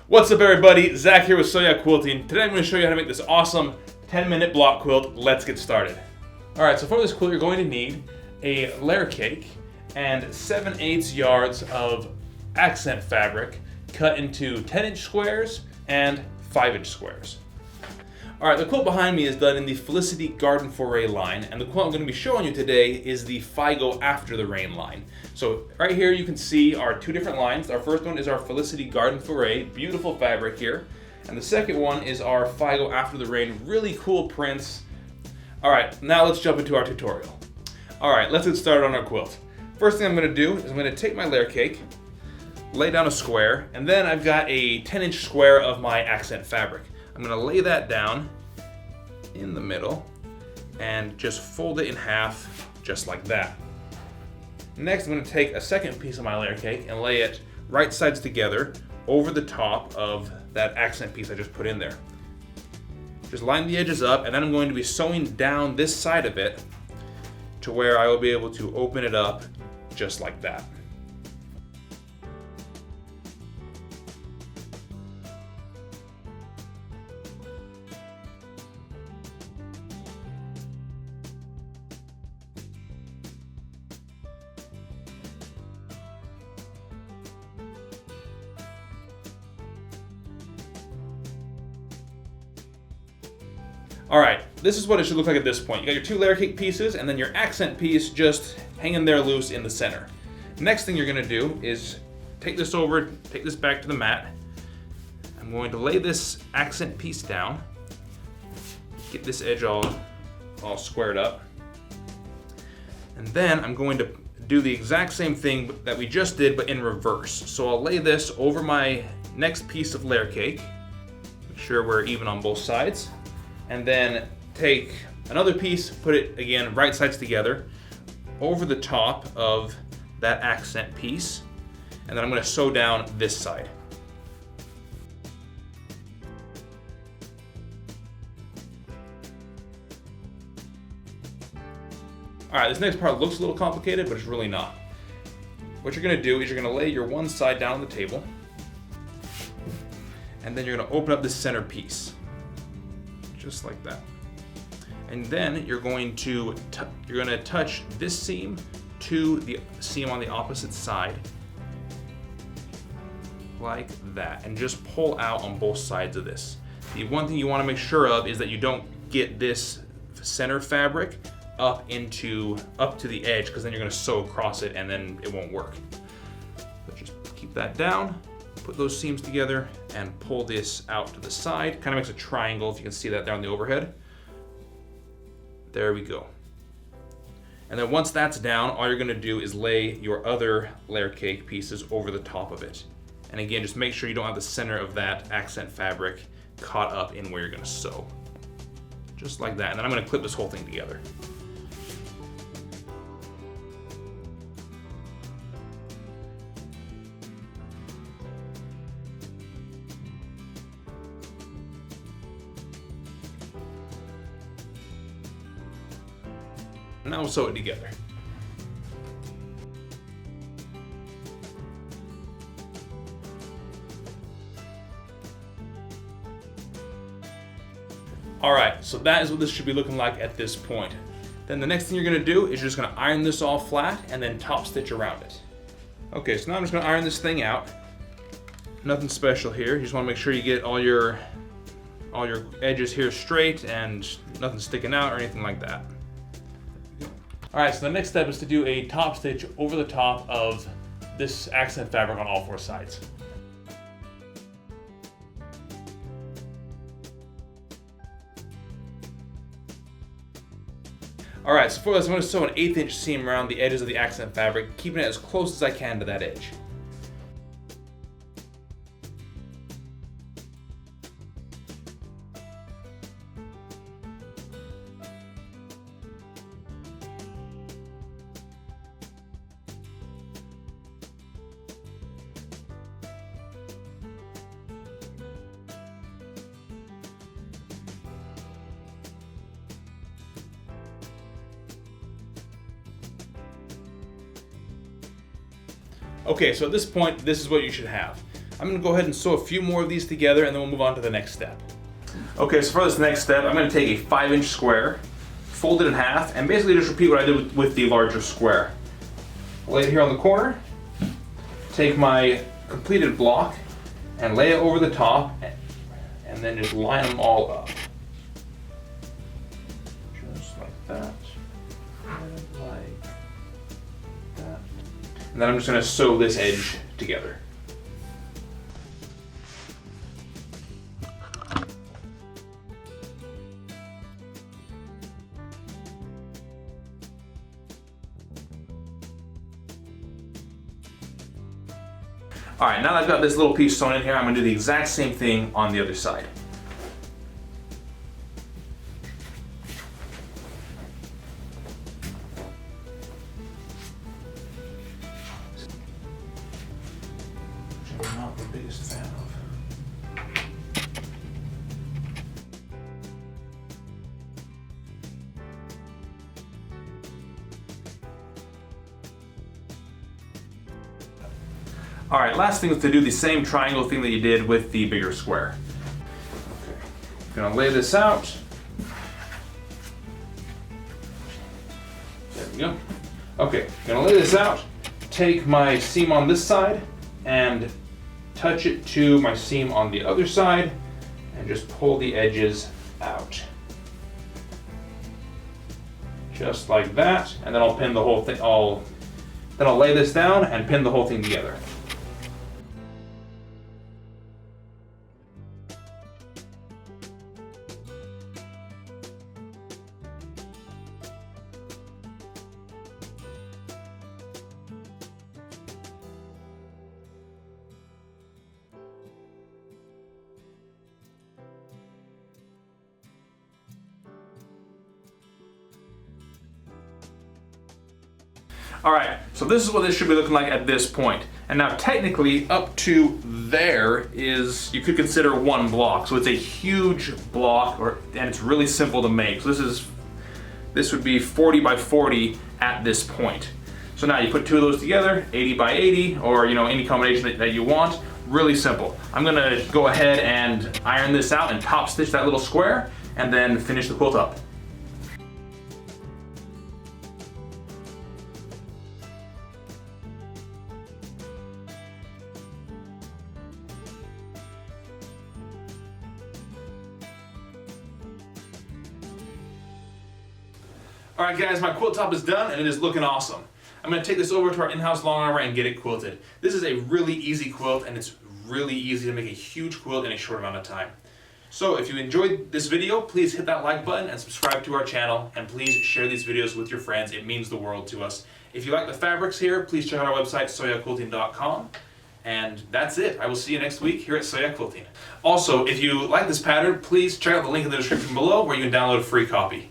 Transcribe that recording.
What's up everybody, Zach here with Sew Yeah Quilting. Today I'm going to show you how to make this awesome 10-minute block quilt. Let's get started. Alright, so for this quilt you're going to need a layer cake and 7/8 yards of accent fabric cut into 10-inch squares and 5-inch squares. Alright, the quilt behind me is done in the Felicity Garden Foray line, and the quilt I'm going to be showing you today is the Figo After the Rain line. So right here you can see our two different lines. Our first one is our Felicity Garden Foray, beautiful fabric here. And the second one is our Figo After the Rain, really cool prints. Alright, now let's jump into our tutorial. Alright, let's get started on our quilt. First thing I'm going to do is I'm going to take my layer cake, lay down a square, and then I've got a 10-inch square of my accent fabric. I'm going to lay that down in the middle and just fold it in half just like that. Next I'm going to take a second piece of my layer cake and lay it right sides together over the top of that accent piece I just put in there. Just line the edges up, and then I'm going to be sewing down this side of it to where I will be able to open it up just like that. Alright, this is what it should look like at this point. You got your two layer cake pieces and then your accent piece just hanging there loose in the center. Next thing you're going to do is take this back to the mat. I'm going to lay this accent piece down, get this edge all squared up, and then I'm going to do the exact same thing that we just did but in reverse. So I'll lay this over my next piece of layer cake, make sure we're even on both sides, and then take another piece, put it again right sides together over the top of that accent piece, and then I'm going to sew down this side. Alright, this next part looks a little complicated, but it's really not. What you're going to do is you're going to lay your one side down on the table, and then you're going to open up the center piece. Just like that. And then you're going to touch this seam to the seam on the opposite side like that, and just pull out on both sides of this. The one thing you want to make sure of is that you don't get this center fabric up to the edge, because then you're going to sew across it and then it won't work. So just keep that down. Put those seams together and pull this out to the side. Kind of makes a triangle, if you can see that there on the overhead. There we go. And then once that's down, all you're going to do is lay your other layer cake pieces over the top of it. And again, just make sure you don't have the center of that accent fabric caught up in where you're going to sew. Just like that. And then I'm going to clip this whole thing together. Now we'll sew it together. Alright, so that is what this should be looking like at this point. Then the next thing you're going to do is you're just going to iron this all flat and then top stitch around it. Okay, so now I'm just going to iron this thing out. Nothing special here. You just want to make sure you get all your edges here straight and nothing sticking out or anything like that. Alright, so the next step is to do a top stitch over the top of this accent fabric on all four sides. Alright, so for this I'm going to sew an 1/8 inch seam around the edges of the accent fabric, keeping it as close as I can to that edge. Okay, so at this point, this is what you should have. I'm gonna go ahead and sew a few more of these together and then we'll move on to the next step. Okay, so for this next step, I'm gonna take a 5-inch square, fold it in half, and basically just repeat what I did with the larger square. Lay it here on the corner, take my completed block, and lay it over the top, and then just line them all up. Just like that, and like that. And then I'm just gonna sew this edge together. All right, now that I've got this little piece sewn in here, I'm gonna do the exact same thing on the other side. Which I'm not the biggest fan of. All right, last thing is to do the same triangle thing that you did with the bigger square. Okay, I'm gonna lay this out. There we go. Okay, I'm gonna lay this out, take my seam on this side and touch it to my seam on the other side and just pull the edges out. Just like that, and then I'll pin the whole thing, then I'll lay this down and pin the whole thing together. All right, so this is what this should be looking like at this point. And now technically up to there is, you could consider one block. So it's a huge block, and it's really simple to make. So this would be 40 by 40 at this point. So now you put two of those together, 80 by 80, or any combination that you want. Really simple. I'm gonna go ahead and iron this out and top stitch that little square, and then finish the quilt up. All right guys, my quilt top is done and it is looking awesome. I'm gonna take this over to our in-house long armor and get it quilted. This is a really easy quilt and it's really easy to make a huge quilt in a short amount of time. So if you enjoyed this video, please hit that like button and subscribe to our channel, and please share these videos with your friends. It means the world to us. If you like the fabrics here, please check out our website, sewyeahquilting.com. And that's it. I will see you next week here at Sew Yeah Quilting. Also, if you like this pattern, please check out the link in the description below where you can download a free copy.